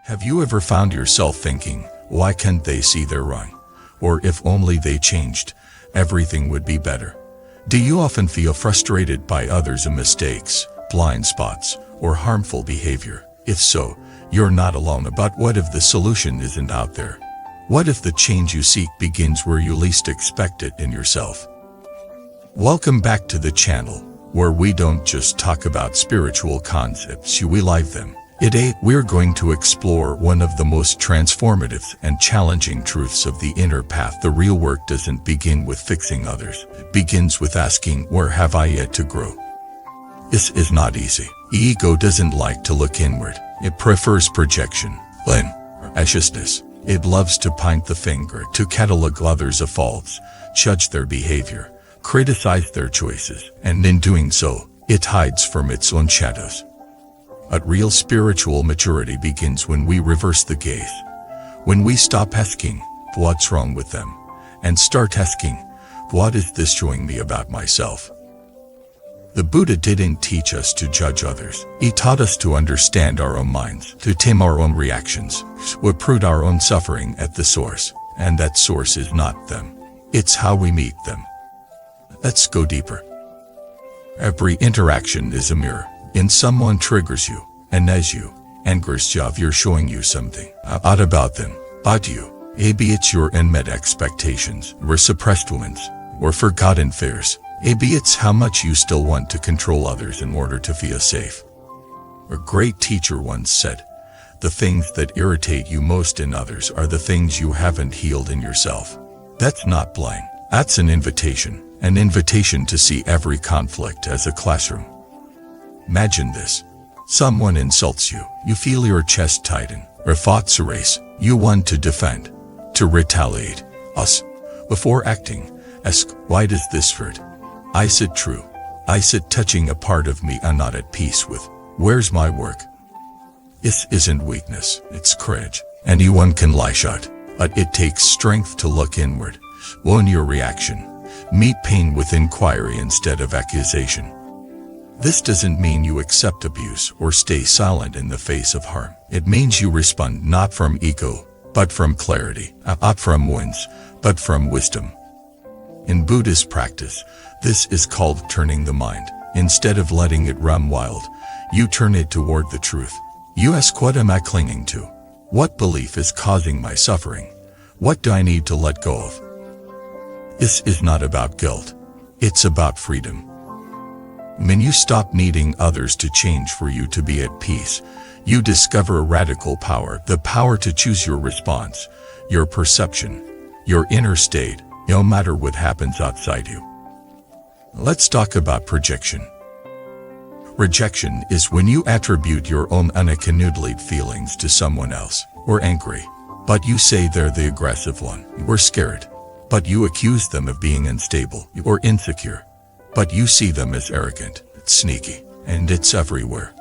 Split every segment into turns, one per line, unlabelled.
Have you ever found yourself thinking, why can't they see they're wrong? Or if only they changed, everything would be better. Do you often feel frustrated by others' mistakes, blind spots, or harmful behavior? If so, you're not alone. But what if the solution isn't out there? What if the change you seek begins where you least expect it, in yourself? Welcome back to the channel, where we don't just talk about spiritual concepts, we live them. Today, we're going to explore one of the most transformative and challenging truths of the inner path. The real work doesn't begin with fixing others. It begins with asking, where have I yet to grow? This is not easy. Ego doesn't like to look inward. It prefers projection, blame, or anxiousness. It loves to point the finger, to catalog others as faults, judge their behavior, criticize their choices, and in doing so, it hides from its own shadows. But real spiritual maturity begins when we reverse the gaze. When we stop asking, what's wrong with them? And start asking, what is this showing me about myself? The Buddha didn't teach us to judge others. He taught us to understand our own minds, to tame our own reactions, to uproot our own suffering at the source. And that source is not them. It's how we meet them. Let's go deeper. Every interaction is a mirror. And someone triggers you, and as you angers you, you're showing you something odd about them, about you. Maybe it's your unmet expectations, or suppressed wounds, or forgotten fears. Maybe it's how much you still want to control others in order to feel safe. A great teacher once said, the things that irritate you most in others are the things you haven't healed in yourself. That's not blame. That's an invitation to see every conflict as a classroom. Imagine this. Someone insults you. You feel your chest tighten, or thoughts race. You want to defend, to retaliate. Before acting, ask, why does this hurt? Is it true? Is it touching a part of me I'm not at peace with? Where's my work? This isn't weakness, it's courage. Anyone can lash out, but it takes strength to look inward. Own your reaction. Meet pain with inquiry instead of accusation. This doesn't mean you accept abuse or stay silent in the face of harm. It means you respond not from ego, but from clarity, not from wounds, but from wisdom. In Buddhist practice, this is called turning the mind. Instead of letting it run wild, you turn it toward the truth. You ask, what am I clinging to? What belief is causing my suffering? What do I need to let go of? This is not about guilt. It's about freedom. When you stop needing others to change for you to be at peace, you discover a radical power, the power to choose your response, your perception, your inner state, no matter what happens outside you. Let's talk about projection. Rejection is when you attribute your own unaccountable feelings to someone else. We're angry, but you say they're the aggressive one. We're scared, but you accuse them of being unstable. Or insecure, but you see them as arrogant, sneaky, and it's everywhere.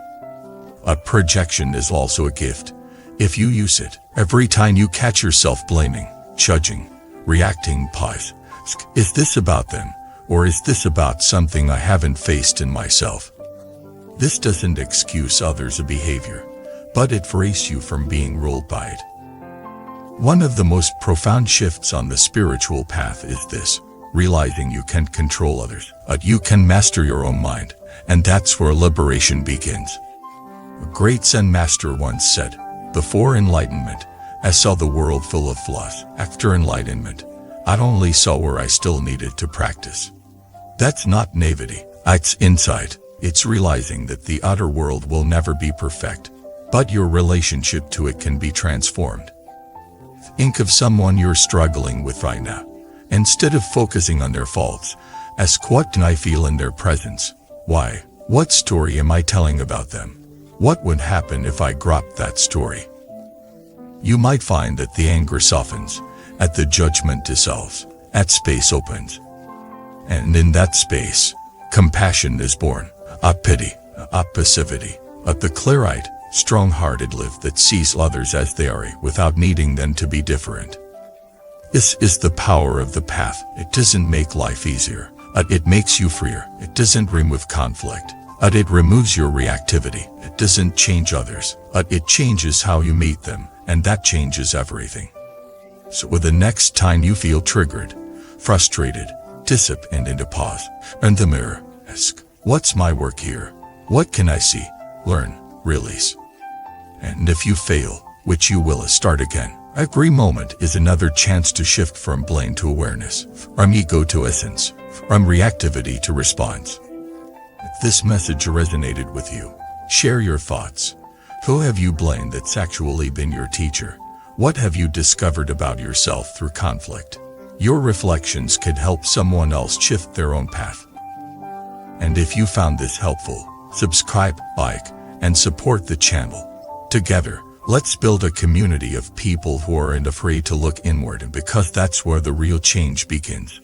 A projection is also a gift, if you use it. Every time you catch yourself blaming, judging, reacting, pause. Is this about them, or is this about something I haven't faced in myself? This doesn't excuse others' behavior, but it frees you from being ruled by it. One of the most profound shifts on the spiritual path is this. Realizing you can't control others, but you can master your own mind, and that's where liberation begins. A great Zen master once said, before enlightenment, I saw the world full of flaws. After enlightenment, I only saw where I still needed to practice. That's not naivety, it's insight. It's realizing that the outer world will never be perfect, but your relationship to it can be transformed. Think of someone you're struggling with right now. Instead of focusing on their faults, ask, what do I feel in their presence? Why? What story am I telling about them? What would happen if I dropped that story? You might find that the anger softens, that the judgment dissolves, that space opens. And in that space, compassion is born, not pity, not passivity, but the clear-eyed, strong-hearted life that sees others as they are without needing them to be different. This is the power of the path. It doesn't make life easier, but it makes you freer. It doesn't remove conflict, It removes your reactivity. It doesn't change others. It changes how you meet them, and that changes everything. So with the next time you feel triggered, frustrated, disappointed, pause in the mirror. Ask, what's my work here? What can I see, learn, release? And if you fail, which you will, start again. Every moment is another chance to shift from blame to awareness, from ego to essence, from reactivity to response. If this message resonated with you, share your thoughts. Who have you blamed that's actually been your teacher? What have you discovered about yourself through conflict? Your reflections could help someone else shift their own path. And if you found this helpful, subscribe, like, and support the channel. Together, let's build a community of people who aren't afraid to look inward, because that's where the real change begins.